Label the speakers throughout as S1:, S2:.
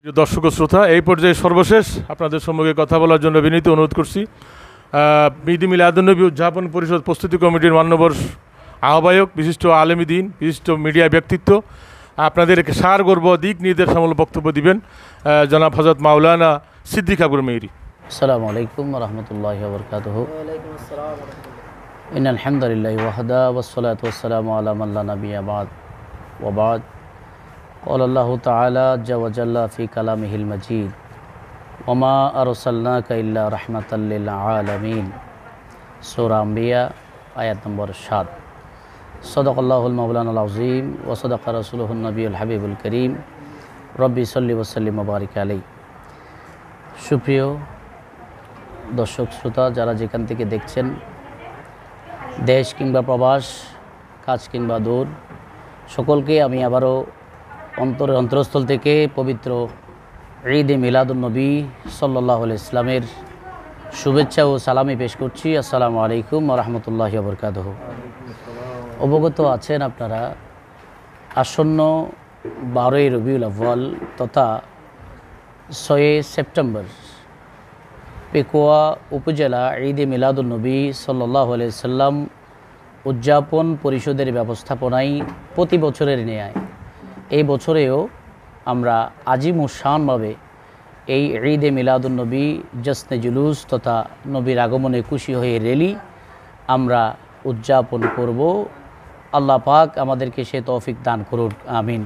S1: দর্শক শ্রোতা, এই পর্যায়ে সর্বশেষ আপনাদের সম্মুখে কথা বলার জন্য বিনীত অনুরোধ করছি। ঈদ মিলাদুন্নবী উদযাপন পরিষদ প্রস্তুতি কমিটির মান্যবর আহ্বায়ক, বিশিষ্ট আলেম দ্বীন, বিশিষ্ট মিডিয়া ব্যক্তিত্ব আপনাদের সারগর্ব দিক নির্দেশামূলক বক্তব্য দিবেন জনাব হযরত মাওলানা সিদ্দিক আকবর মেহেরি।
S2: আসসালামু আলাইকুম ওয়া রাহমাতুল্লাহি ওয়া বারাকাতুহু। ওয়া আলাইকুম আসসালাম ওয়া রাহমাতুল্লাহ। ইন্নাল হামদুলিল্লাহি ওয়াহদা ওয়াসসালাতু ওয়াসসালামু আলা মান লা নাবিয়্যা বা'দ ওয়া বা'দ। قال الله تعالى عز وجل في كلامه المجيد وما أرسلناك إلا رحمة للعالمين سورة أنبياء آيات نمبر 7। صدق الله المولانا العظيم وصدق رسوله النبي الحبيب الكريم ربي صل وسلم وبارك عليه। সুপ্রিয় দর্শক শ্রোতা, যারা যেখান থেকে দেখছেন, দেশ কিংবা প্রবাস, কাছ কিংবা দূর, সকলকে আমি আবারও অন্তরস্থল থেকে পবিত্র ঈদে মিলাদুন্নবী সাল্লাল্লাহু আলাইহি ইসলামের শুভেচ্ছা ও সালামি পেশ করছি। আসসালামু আলাইকুম ওয়া রাহমাতুল্লাহি ওয়া বারাকাতুহু। অবগত আছেন আপনারা, আসন্ন 12ই রবিউল আউয়াল তথা 6 সেপ্টেম্বর পেকুয়া উপজেলা ঈদে মিলাদুন্নবী সাল্লাল্লাহু আলাইহি সাল্লাম উদযাপন পরিষদের ব্যবস্থাপনায় প্রতি বছরের ন্যায় এই বছরেও আমরা আজিম ও শানভাবে এই ঈদে মিলাদুন্নবী জশ্নে জুলুস তথা নবীর আগমনে খুশি হয়ে র্যালি আমরা উদযাপন করব। আল্লাহ পাক আমাদেরকে সে তৌফিক দান করুন, আমিন।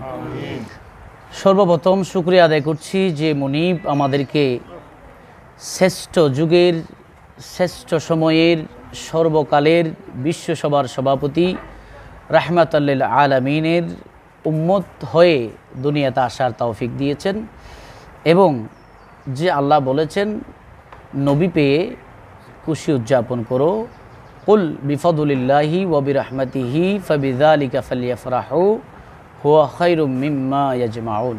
S2: সর্বপ্রথম শুকরিয়া আদায় করছি যে মুনিব আমাদেরকে শ্রেষ্ঠ যুগের, শ্রেষ্ঠ সময়ের, সর্বকালের বিশ্বসভার সভাপতি রাহমাতাল লিল আলামিনের উম্মত হয়ে দুনিয়াতে আসার তৌফিক দিয়েছেন, এবং যে আল্লাহ বলেছেন নবী পেয়ে খুশি উদযাপন করো, কুল বিফাদুলিল্লাহি ওয়া বিরহমাতিহি ফাবিযালিকা ফালইফরাহু হুয়া খায়রুম মিম্মা ইয়াজমাউন।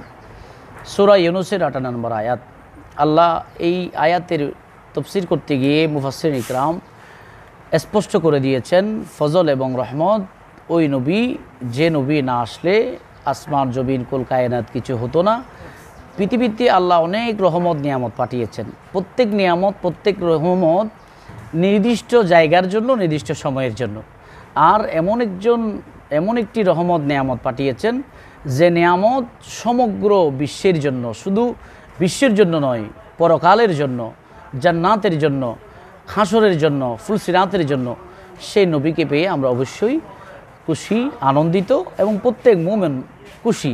S2: সূরা ইউনূসের 58 নম্বর আয়াত। আল্লাহ এই আয়াতের তাফসীর করতে গিয়ে মুফাসসিরিন ইকরাম স্পষ্ট করে দিয়েছেন ফজল এবং রহমত ওই নবী, যে নবী না আসলে আসমান জমিন কুল কায়নাত কিছু হতো না। পৃথিবীতে আল্লাহ অনেক রহমত নিয়ামত পাঠিয়েছেন। প্রত্যেক নিয়ামত, প্রত্যেক রহমত নির্দিষ্ট জায়গার জন্য, নির্দিষ্ট সময়ের জন্য। আর এমন একটি রহমত নিয়ামত পাঠিয়েছেন যে নিয়ামত সমগ্র বিশ্বের জন্য, শুধু বিশ্বের জন্য নয়, পরকালের জন্য, জান্নাতের জন্য, হাসরের জন্য, ফুলসিরাতের জন্য। সেই নবীকে পেয়ে আমরা অবশ্যই খুশি, আনন্দিত, এবং প্রত্যেক মুমিন খুশি।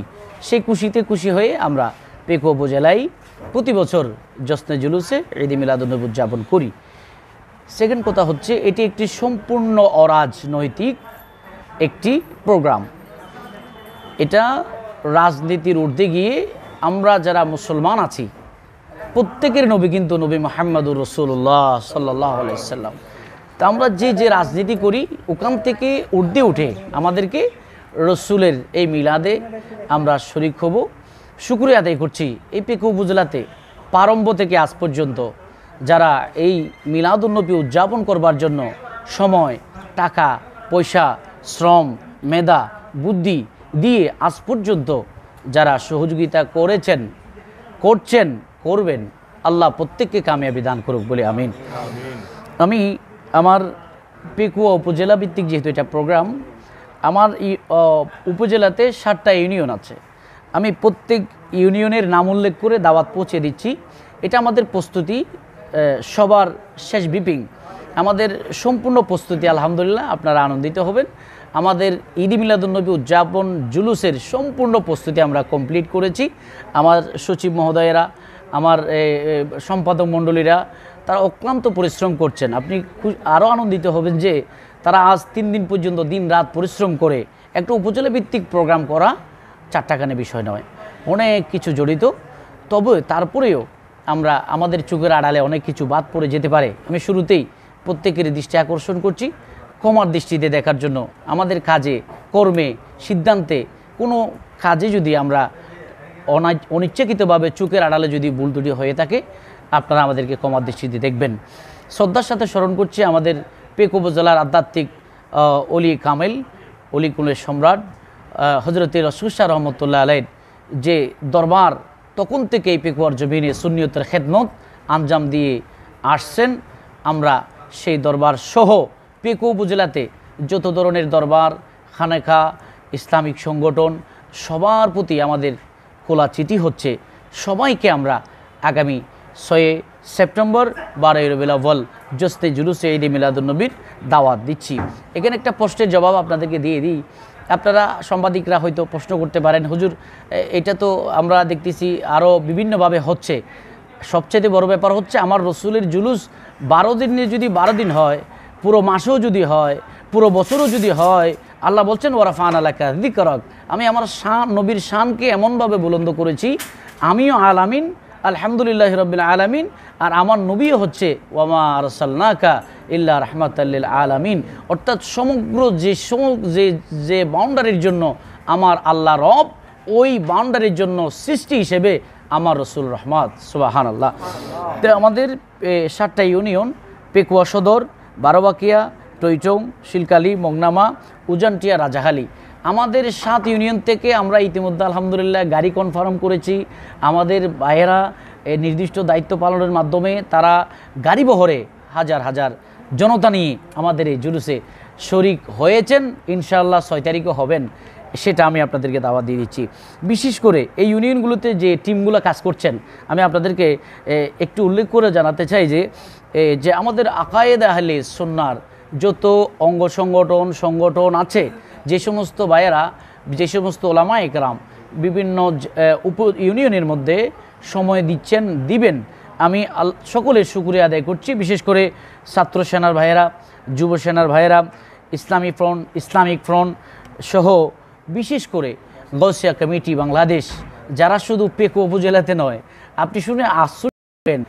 S2: সেই খুশিতে খুশি হয়ে আমরা পেকুয়া উপজেলায় প্রতি বছর জশ্নে জুলুসে ঈদে মিলাদুন্নবী উদযাপন করি। সেকেন্ড কথা হচ্ছে, এটি একটি সম্পূর্ণ অরাজনৈতিক একটি প্রোগ্রাম। এটা রাজনীতির ঊর্ধ্বে গিয়ে আমরা যারা মুসলমান আছি প্রত্যেকের নবী কিন্তু নবী মুহাম্মদুর রাসূলুল্লাহ সাল্লাল্লাহু আলাইহি সাল্লাম। তা আমরা যে রাজনীতি করি ওখান থেকে ঊর্ধ্বে উঠে আমাদেরকে রসুলের এই মিলাদে আমরা শরীক হব। শুকরিয়া আদায় করছি এই পেকুয়া উপজেলাতে প্রারম্ভ থেকে আজ পর্যন্ত যারা এই মিলাদুন্নবী উদযাপন করবার জন্য সময়, টাকা, পয়সা, শ্রম, মেধা, বুদ্ধি দিয়ে আজ পর্যন্ত যারা সহযোগিতা করেছেন, করছেন, করবেন, আল্লাহ প্রত্যেককে কামিয়াবি দান করুক বলে আমিন। আমি আমার পেকুয়া উপজেলা ভিত্তিক যেহেতু এটা প্রোগ্রাম, আমার উপজেলাতে 7টা ইউনিয়ন আছে। আমি প্রত্যেক ইউনিয়নের নাম উল্লেখ করে দাওয়াত পৌঁছে দিচ্ছি। এটা আমাদের প্রস্তুতি, সবার শেষ ব্রিফিং, আমাদের সম্পূর্ণ প্রস্তুতি। আলহামদুলিল্লাহ, আপনারা আনন্দিত হবেন। আমাদের ঈদে মিলাদুন্নবী উদযাপন জুলুসের সম্পূর্ণ প্রস্তুতি আমরা কমপ্লিট করেছি। আমার সচিব মহোদয়েরা, আমার সম্পাদক মণ্ডলীরা, তারা অক্লান্ত পরিশ্রম করছেন। আপনি আরও আনন্দিত হবেন যে তারা আজ 3 দিন পর্যন্ত দিন রাত পরিশ্রম করে একটা উপজেলা ভিত্তিক প্রোগ্রাম করা চারটাখানে বিষয় নয়, অনেক কিছু জড়িত। তবে তারপরেও আমরা আমাদের চোখের আড়ালে অনেক কিছু বাদ পড়ে যেতে পারে। আমি শুরুতেই প্রত্যেকের দৃষ্টি আকর্ষণ করছি ক্ষমার দৃষ্টিতে দেখার জন্য। আমাদের কাজে, কর্মে, সিদ্ধান্তে, কোনো কাজে যদি আমরা অনিচ্ছাকৃতভাবে চোখের আড়ালে যদি ভুল ত্রুটি হয়ে থাকে, আপনারা আমাদেরকে ক্ষমার দৃষ্টিতে দেখবেন। শ্রদ্ধার সাথে স্মরণ করছি আমাদের পেকুয়া উপজেলার আধ্যাত্মিক অলি কামেল, অলিকুলের সম্রাট হজরতে রসুল শাহ রহমতুল্লাহ আলাইহির যে দরবার তখন থেকে এই পেকুয়ার জমিনে সুন্নিয়তের খেদমত আঞ্জাম দিয়ে আসছেন। আমরা সেই দরবার সহ পেকুয়া উপজেলাতে যত ধরনের দরবার, খানেখা, ইসলামিক সংগঠন সবার প্রতি আমাদের খোলা চিঠি হচ্ছে, সবাইকে আমরা আগামী 6 সেপ্টেম্বর 12 রবিউল আউয়াল জোস্তে জুলুসে ঈদে মিলাদুন্নবীর দাওয়াত দিচ্ছি। এখানে একটা প্রশ্নের জবাব আপনাদেরকে দিয়ে দিই। আপনারা সাংবাদিকরা হয়তো প্রশ্ন করতে পারেন, হুজুর এটা তো আমরা দেখতেছি আরও বিভিন্নভাবে হচ্ছে, সবচেয়ে বড় ব্যাপার হচ্ছে আমার রসুলের জুলুস 12 দিনে যদি 12 দিন হয়, পুরো মাসেও যদি হয়, পুরো বছরও যদি হয়, আল্লাহ বলছেন ওয়ারাফান আলাকা যিকরাক, আমি আমার শান, নবীর শানকে এমনভাবে বুলন্দ করেছি, আমিও আলামিন আলহামদুলিল্লাহ রাব্বিল আলামিন, আর আমার নবীও হচ্ছে ওয়ামা আরসালনাকা ইল্লা রাহমাতাল লিল আলামিন। অর্থাৎ সমগ্র যে বাউন্ডারির জন্য আমার আল্লাহ রব, ওই বাউন্ডারির জন্য সৃষ্টি হিসেবে আমার রসুল রহমত, সুবহানাল্লাহ। তো আমাদের 7টা ইউনিয়ন, পেকুয়া সদর, বারোবাকিয়া, টইটং, শিলকালি, মগনামা, উজানটিয়া, রাজাহালি, আমাদের 7 ইউনিয়ন থেকে আমরা ইতিমধ্যে আলহামদুলিল্লাহ গাড়ি কনফার্ম করেছি। আমাদের ভাইয়েরা নির্দিষ্ট দায়িত্ব পালনের মাধ্যমে তারা গাড়ি বহরে হাজার হাজার জনতা নিয়ে আমাদের এই জুলুসে শরিক হয়েছেন। ইনশাআল্লাহ 6 তারিখও হবেন, সেটা আমি আপনাদেরকে দাওয়াত দিয়ে দিচ্ছি। বিশেষ করে এই ইউনিয়নগুলোতে যে টিমগুলো কাজ করছেন, আমি আপনাদেরকে একটু উল্লেখ করে জানাতে চাই যে আমাদের আকায়েদ আহলে সুন্নাহর যত অঙ্গ সংগঠন আছে, যে সমস্ত ভাইয়েরা, যে সমস্ত ওলামা একরাম বিভিন্ন উপ ইউনিয়নের মধ্যে সময় দিবেন, আমি সকলের শুকরিয়া আদায় করছি। বিশেষ করে ছাত্র সেনার ভাইয়েরা, যুব সেনার ভাইয়েরা, ইসলামিক ফ্রন্ট সহ বিশেষ করে গৌসিয়া কমিটি বাংলাদেশ, যারা শুধু পেকুয়া উপজেলাতে নয়, আপনি শুনে আশ্চর্য হবেন,